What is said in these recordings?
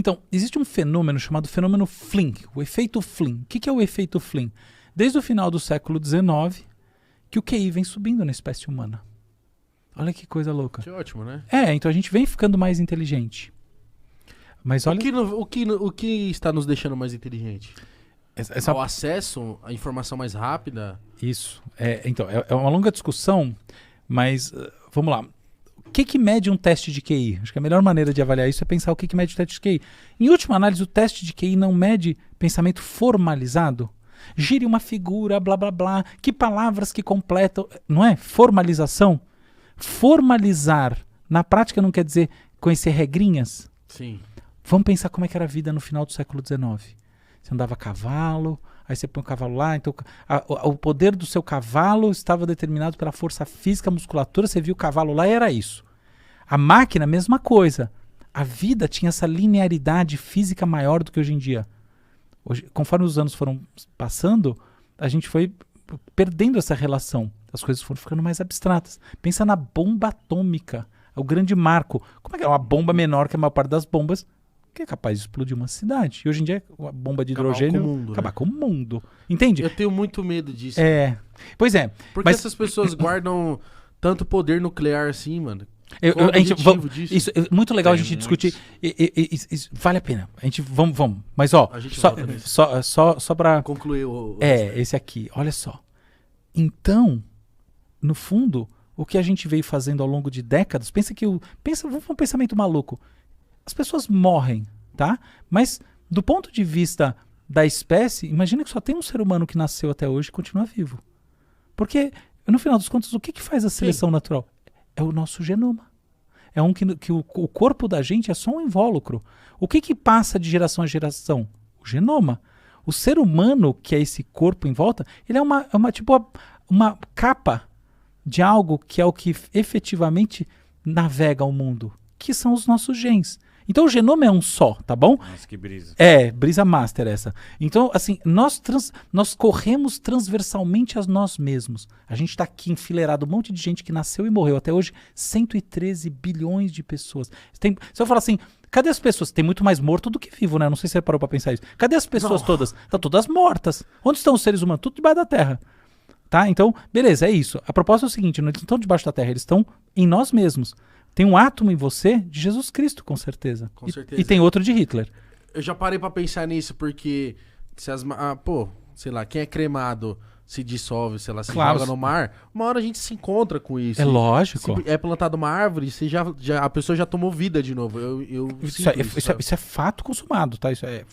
Então, existe um fenômeno chamado fenômeno Flynn, o efeito Flynn. O que é o efeito Flynn? Desde o final do século XIX, que o QI vem subindo na espécie humana. Olha que coisa louca. Que ótimo, né? Então a gente vem ficando mais inteligente. Mas olha... O que está nos deixando mais inteligente? O acesso à informação mais rápida? Isso. Então, é uma longa discussão, mas vamos lá. O que mede um teste de QI? Acho que a melhor maneira de avaliar isso é pensar o que mede o teste de QI. Em última análise, o teste de QI não mede pensamento formalizado. Gire uma figura, blá, blá, blá. Que palavras que completam... Não é? Formalização. Formalizar na prática não quer dizer conhecer regrinhas. Sim. Vamos pensar como é que era a vida no final do século XIX. Você andava a cavalo, aí você põe o cavalo lá, então o poder do seu cavalo estava determinado pela força física, musculatura, você viu o cavalo lá e era isso. A máquina, mesma coisa. A vida tinha essa linearidade física maior do que hoje em dia. Hoje, conforme os anos foram passando, a gente foi perdendo essa relação. As coisas foram ficando mais abstratas. Pensa na bomba atômica, o grande marco. Como é que é uma bomba menor que a maior parte das bombas que é capaz de explodir uma cidade? E hoje em dia, a bomba de hidrogênio acabar com o mundo. Entende? Eu tenho muito medo disso. Pois é. Porque essas pessoas guardam tanto poder nuclear assim, mano? Isso é muito legal a gente discutir. Isso vale a pena. A gente vamos. Mas só para concluir esse aqui. Olha só. Então, no fundo, o que a gente veio fazendo ao longo de décadas, vamos um pensamento maluco. As pessoas morrem, tá? Mas do ponto de vista da espécie, imagina que só tem um ser humano que nasceu até hoje e continua vivo. Porque, no final dos contos, o que faz a seleção natural? É o nosso genoma. É que o corpo da gente é só um invólucro. O que passa de geração a geração? O genoma. O ser humano, que é esse corpo em volta, ele é uma capa de algo que é o que efetivamente navega o mundo, que são os nossos genes. Então o genoma é um só, tá bom? Nossa, que brisa. Brisa master essa. Então, assim, nós corremos transversalmente a nós mesmos. A gente está aqui enfileirado, um monte de gente que nasceu e morreu. Até hoje, 113 bilhões de pessoas. Se eu falar assim, cadê as pessoas? Tem muito mais morto do que vivo, né? Não sei se você parou pra pensar isso. Cadê as pessoas todas? Estão todas mortas. Onde estão os seres humanos? Tudo debaixo da terra. Tá? Então, beleza, é isso. A proposta é o seguinte, não estão debaixo da terra, eles estão em nós mesmos. Tem um átomo em você de Jesus Cristo, com certeza. Com certeza. E tem outro de Hitler. Eu já parei pra pensar nisso, porque sei lá, quem é cremado se dissolve, sei lá, se joga no mar, uma hora a gente se encontra com isso. É lógico. Se é plantada uma árvore, a pessoa já tomou vida de novo. Isso é fato consumado, tá? Isso é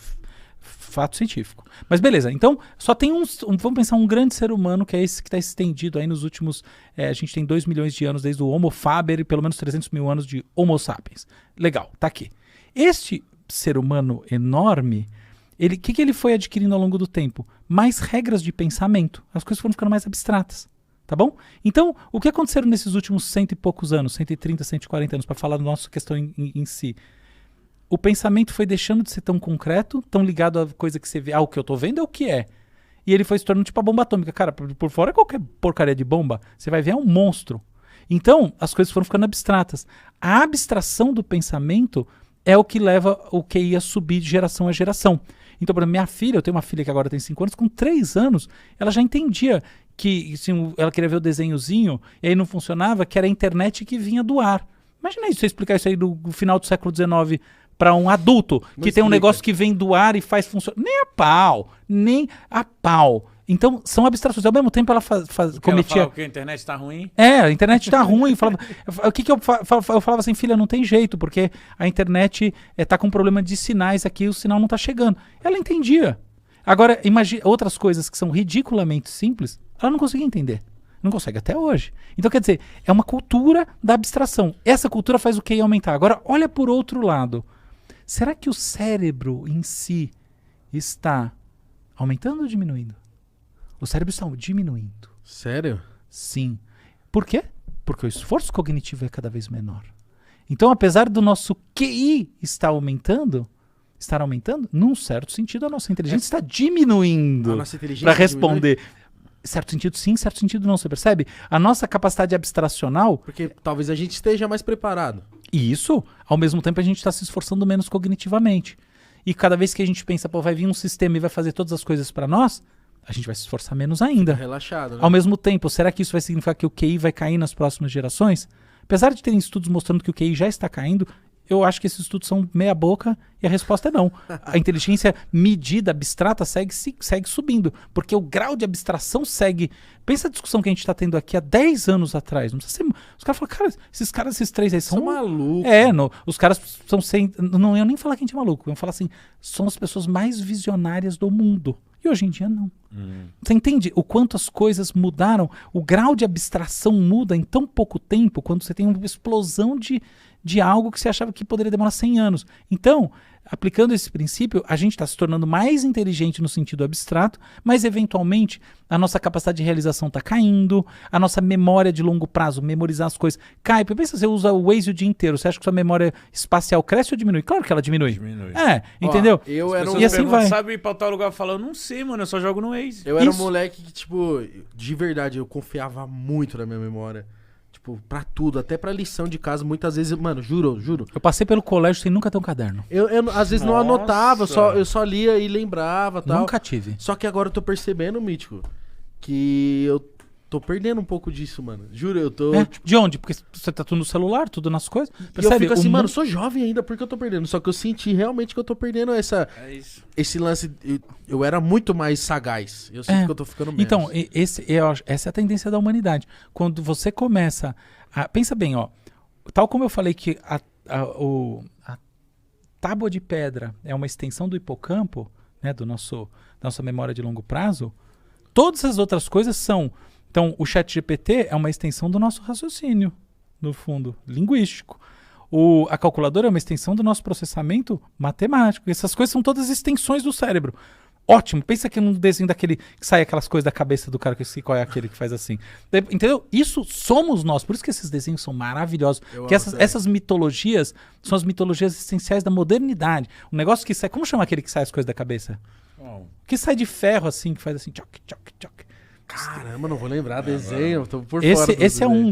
fato científico. Mas beleza, então só tem vamos pensar um grande ser humano que é esse que está estendido aí nos últimos, a gente tem 2 milhões de anos desde o Homo faber e pelo menos 300 mil anos de Homo sapiens. Legal, tá aqui. Este ser humano enorme, o que ele foi adquirindo ao longo do tempo? Mais regras de pensamento. As coisas foram ficando mais abstratas. Tá bom? Então, o que aconteceu nesses últimos 100 e poucos anos, 130, 140 anos, para falar da nossa questão em si? O pensamento foi deixando de ser tão concreto, tão ligado à coisa que você vê. O que eu tô vendo é o que é. E ele foi se tornando tipo a bomba atômica. Cara, por fora é qualquer porcaria de bomba. Você vai ver, é um monstro. Então, as coisas foram ficando abstratas. A abstração do pensamento é o que leva o QI a subir de geração a geração. Então, por exemplo, minha filha, eu tenho uma filha que agora tem 5 anos, com 3 anos, ela já entendia que assim, ela queria ver o desenhozinho, e aí não funcionava, que era a internet que vinha do ar. Imagina isso, você explicar isso aí do final do século XIX para um adulto que tem um negócio que vem do ar e faz funcionar. Nem a pau. Então, são abstrações. Ao mesmo tempo, ela cometia... Ela que a internet tá ruim? A internet tá ruim. O que eu falava assim, filha, não tem jeito, porque a internet tá com um problema de sinais aqui, o sinal não tá chegando. Ela entendia. Agora, imagina outras coisas que são ridiculamente simples, ela não conseguia entender. Não consegue até hoje. Então, quer dizer, é uma cultura da abstração. Essa cultura faz o QI aumentar. Agora, olha por outro lado. Será que o cérebro em si está aumentando ou diminuindo? O cérebro está diminuindo. Sério? Sim. Por quê? Porque o esforço cognitivo é cada vez menor. Então, apesar do nosso QI estar aumentando, num certo sentido, a nossa inteligência está diminuindo para responder. Certo sentido sim, certo sentido não, você percebe? A nossa capacidade abstracional... Porque talvez a gente esteja mais preparado. E isso, ao mesmo tempo, a gente está se esforçando menos cognitivamente. E cada vez que a gente pensa, pô, vai vir um sistema e vai fazer todas as coisas para nós, a gente vai se esforçar menos ainda. Fica relaxado, né? Ao mesmo tempo, será que isso vai significar que o QI vai cair nas próximas gerações? Apesar de terem estudos mostrando que o QI já está caindo, eu acho que esses estudos são meia boca e a resposta é não. A inteligência medida, abstrata, segue subindo. Porque o grau de abstração segue... Pensa a discussão que a gente está tendo aqui há 10 anos atrás. Não precisa ser... Os caras falam, cara, esses três aí são malucos. Os caras são sem... Não ia nem falar que a gente é maluco. Eu ia falar assim, são as pessoas mais visionárias do mundo. E hoje em dia não. Você entende o quanto as coisas mudaram? O grau de abstração muda em tão pouco tempo, quando você tem uma explosão de algo que você achava que poderia demorar 100 anos. Então, aplicando esse princípio, a gente está se tornando mais inteligente no sentido abstrato, mas eventualmente a nossa capacidade de realização está caindo, a nossa memória de longo prazo, memorizar as coisas, cai. Pensa, você usa o Waze o dia inteiro, você acha que sua memória espacial cresce ou diminui? Claro que ela diminui. Entendeu? E assim vai. Sabe ir pra tal lugar? Eu não sei, mano, eu só jogo no Waze. Eu era um moleque que, tipo, de verdade, eu confiava muito na minha memória. Tipo, pra tudo, até pra lição de casa, muitas vezes, mano, juro. Eu passei pelo colégio sem nunca ter um caderno. Eu às vezes não anotava, eu só lia e lembrava e tal. Nunca tive. Só que agora eu tô percebendo, Mítico, que eu tô perdendo um pouco disso, mano. Juro, eu tô... Tipo... De onde? Porque você tá tudo no celular, tudo nas coisas. Percebe? E eu fico assim, mano, sou jovem ainda, por que eu tô perdendo? Só que eu senti realmente que eu tô perdendo esse lance. Eu era muito mais sagaz. Eu sinto que eu tô ficando menos. Então, essa é a tendência da humanidade. Quando você começa a... Pensa bem, ó. Tal como eu falei que a tábua de pedra é uma extensão do hipocampo, né, da nossa memória de longo prazo, todas as outras coisas são... Então, o ChatGPT é uma extensão do nosso raciocínio, no fundo, linguístico. A calculadora é uma extensão do nosso processamento matemático. Essas coisas são todas extensões do cérebro. Ótimo. Pensa que num desenho daquele que sai aquelas coisas da cabeça do cara, que eu sei qual é aquele que faz assim. Entendeu? Isso somos nós. Por isso que esses desenhos são maravilhosos. Porque essas mitologias são as mitologias essenciais da modernidade. Um negócio que sai... Como chama aquele que sai as coisas da cabeça? Que sai de ferro assim, que faz assim... Tchoc, tchoc, tchoc. Caramba, não vou lembrar desenho, tô por fora. Esse é um